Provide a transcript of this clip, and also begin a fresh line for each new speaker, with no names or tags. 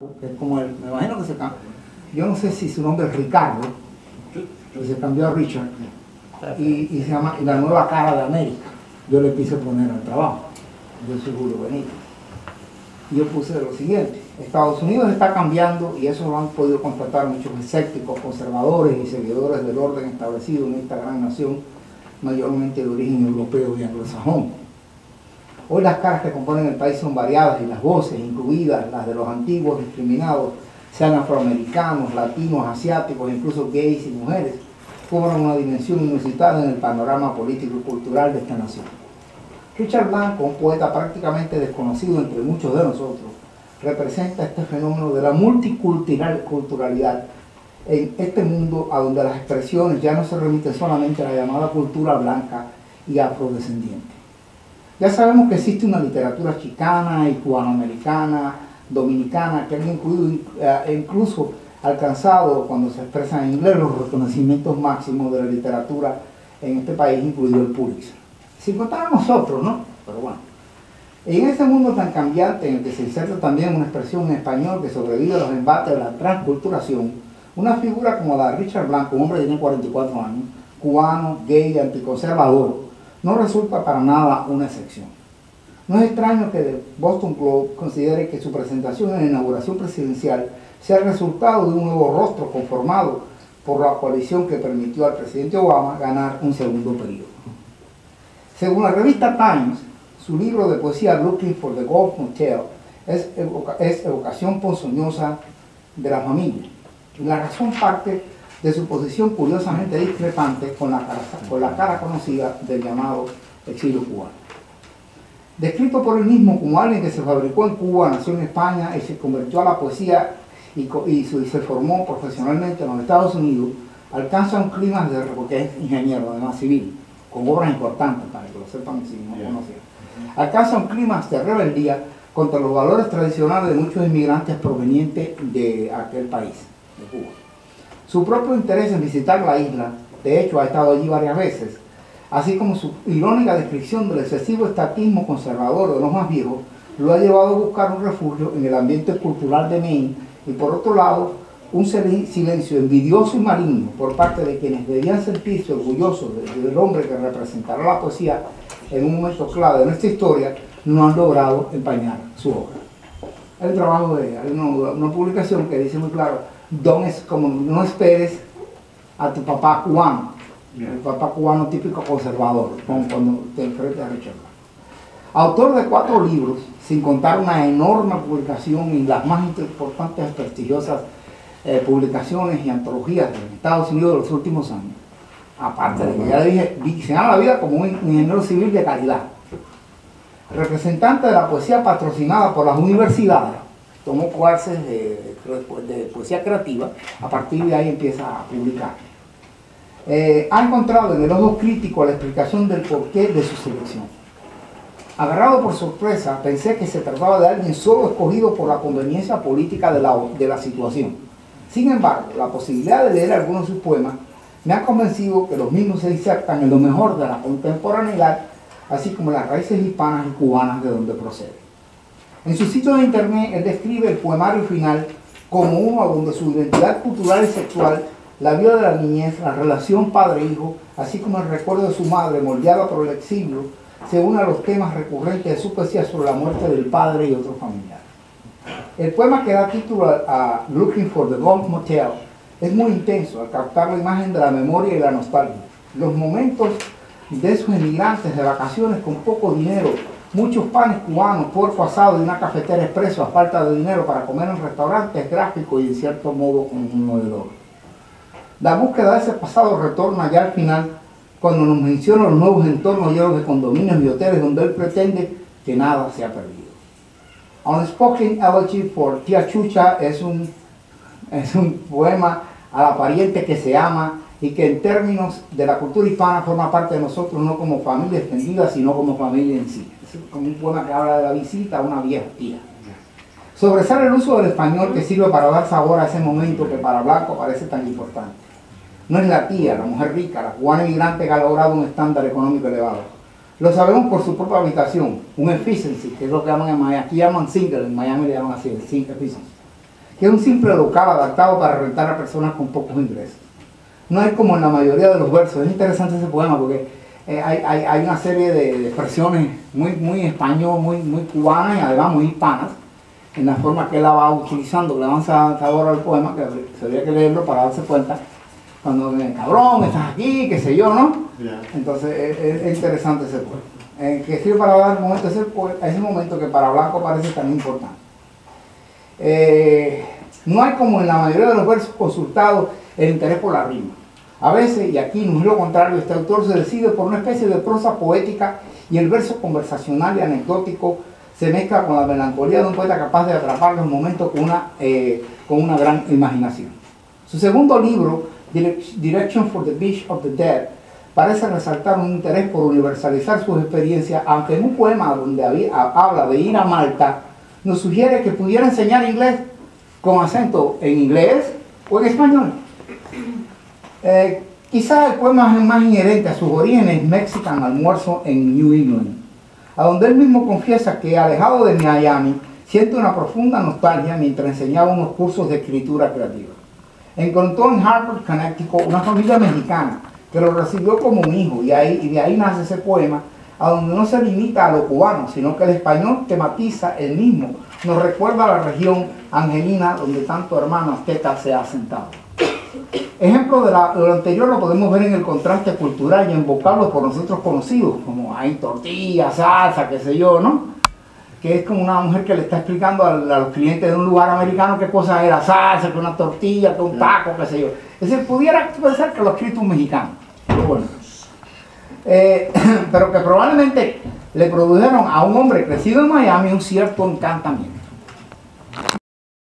Es como él, me imagino que se cambió. Yo no sé si su nombre es Ricardo, que se cambió a Richard, y se llama La Nueva Cara de América. Yo le quise poner al trabajo. Yo soy Julio Benítez. Y yo puse lo siguiente: Estados Unidos está cambiando, y eso lo han podido constatar muchos escépticos, conservadores y seguidores del orden establecido en esta gran nación, mayormente de origen europeo y anglosajón. Hoy las caras que componen el país son variadas y las voces, incluidas las de los antiguos discriminados, sean afroamericanos, latinos, asiáticos, incluso gays y mujeres, cobran una dimensión inusitada en el panorama político y cultural de esta nación. Richard Blanco, un poeta prácticamente desconocido entre muchos de nosotros, representa este fenómeno de la multiculturalidad en este mundo a donde las expresiones ya no se remiten solamente a la llamada cultura blanca y afrodescendiente. Ya sabemos que existe una literatura chicana y cubanoamericana, dominicana, que han incluso alcanzado, cuando se expresa en inglés, los reconocimientos máximos de la literatura en este país, incluido el Pulitzer. Sin contar a nosotros, ¿no? Pero bueno. En ese mundo tan cambiante, en el que se inserta también una expresión en español que sobrevive a los embates de la transculturación, una figura como la de Richard Blanco, un hombre que tiene 44 años, cubano, gay, anticonservador, no resulta para nada una excepción. No es extraño que el Boston Globe considere que su presentación en la inauguración presidencial sea el resultado de un nuevo rostro conformado por la coalición que permitió al presidente Obama ganar un segundo periodo. Según la revista Times, su libro de poesía Looking for the Golf Motel es evocación ponzoñosa de la familia. Y la razón parte de su posición curiosamente discrepante con la cara conocida del llamado exilio cubano. Descrito por él mismo como alguien que se fabricó en Cuba, nació en España y se convirtió a la poesía y se formó profesionalmente en los Estados Unidos, alcanza un clima porque es ingeniero, además civil, con obras importantes, para que lo sepan si no conocían. Alcanza un clima de rebeldía contra los valores tradicionales de muchos inmigrantes provenientes de aquel país, de Cuba. Su propio interés en visitar la isla, de hecho ha estado allí varias veces, así como su irónica descripción del excesivo estatismo conservador de los más viejos, lo ha llevado a buscar un refugio en el ambiente cultural de Maine y, por otro lado, un silencio envidioso y maligno por parte de quienes debían sentirse orgullosos del hombre que representará la poesía en un momento clave de nuestra historia, no han logrado empañar su obra. El trabajo de hay una publicación que dice muy claro: no esperes a tu papá cubano, el papá cubano típico conservador, cuando te enfrentas a Richard Blanco. Autor de 4 libros, sin contar una enorme publicación y las más importantes y prestigiosas publicaciones y antologías de Estados Unidos de los últimos años. Aparte de que ya dije, se gana la vida como un ingeniero civil de calidad. Representante de la poesía patrocinada por las universidades, tomó clases de poesía creativa, a partir de ahí empieza a publicar. Ha encontrado en el ojo crítico la explicación del porqué de su selección. Agarrado por sorpresa, pensé que se trataba de alguien solo escogido por la conveniencia política de la situación. Sin embargo, la posibilidad de leer algunos de sus poemas me ha convencido que los mismos se insertan en lo mejor de la contemporaneidad, así como las raíces hispanas y cubanas de donde procede. En su sitio de internet, él describe el poemario final como uno donde su identidad cultural y sexual, la vida de la niñez, la relación padre-hijo, así como el recuerdo de su madre moldeada por el exilio, se une a los temas recurrentes de su poesía sobre la muerte del padre y otros familiares. El poema que da título a Looking for the Golf Motel es muy intenso al captar la imagen de la memoria y la nostalgia. Los momentos de esos emigrantes de vacaciones con poco dinero, muchos panes cubanos, puerco asado y una cafetera expreso a falta de dinero para comer en restaurantes gráficos y en cierto modo con un moledor. La búsqueda de ese pasado retorna ya al final cuando nos menciona los nuevos entornos llenos de condominios y hoteles donde él pretende que nada se ha perdido. Unspoken Elegy for Tía Chucha es un poema a la pariente que se ama y que en términos de la cultura hispana forma parte de nosotros no como familia extendida, sino como familia en sí. Es como un poema que habla de la visita a una vieja tía. Sobresale el uso del español que sirve para dar sabor a ese momento que para Blanco parece tan importante. No es la tía, la mujer rica, la cubana inmigrante que ha logrado un estándar económico elevado. Lo sabemos por su propia habitación, un efficiency, que es lo que llaman en Miami. Aquí llaman single, en Miami le llaman así, el single efficiency. que es un simple local adaptado para rentar a personas con pocos ingresos. No es como en la mayoría de los versos. Es interesante ese poema porque hay una serie de expresiones muy español, muy cubanas y además muy hispanas, en la forma que él la va utilizando, que le dan sabor al poema, que se habría que leerlo para darse cuenta. Cuando cabrón, estás aquí, qué sé yo, ¿no? Yeah. Entonces es interesante ese poema. Que sirve para dar momento, ese momento que para Blanco parece tan importante. No hay, como en la mayoría de los versos consultados, el interés por la rima. A veces, y aquí no es lo contrario, este autor se decide por una especie de prosa poética y el verso conversacional y anecdótico se mezcla con la melancolía de un poeta capaz de atrapar los momentos con una gran imaginación. Su segundo libro, Direction for the Beach of the Dead, parece resaltar un interés por universalizar sus experiencias, aunque en un poema donde habla de ir a Malta, nos sugiere que pudiera enseñar inglés con acento en inglés o en español. Quizás el poema es más inherente a sus orígenes Mexican Almuerzo en New England, a donde él mismo confiesa que, alejado de Miami, siente una profunda nostalgia mientras enseñaba unos cursos de escritura creativa. Encontró en Hartford, Connecticut, una familia mexicana que lo recibió como un hijo, y de ahí nace ese poema, a donde no se limita a lo cubano, sino que el español tematiza el mismo, nos recuerda a la región angelina donde tanto hermano azteca se ha asentado. Ejemplo de lo anterior lo podemos ver en el contraste cultural y en vocablos por nosotros conocidos, como hay tortilla, salsa, qué sé yo, ¿no? Que es como una mujer que le está explicando a los clientes de un lugar americano qué cosa era salsa, que una tortilla, que un taco, qué sé yo. Es decir, pudiera pensar que lo ha escrito un mexicano, pero bueno. Pero que probablemente le produjeron a un hombre crecido en Miami un cierto encantamiento.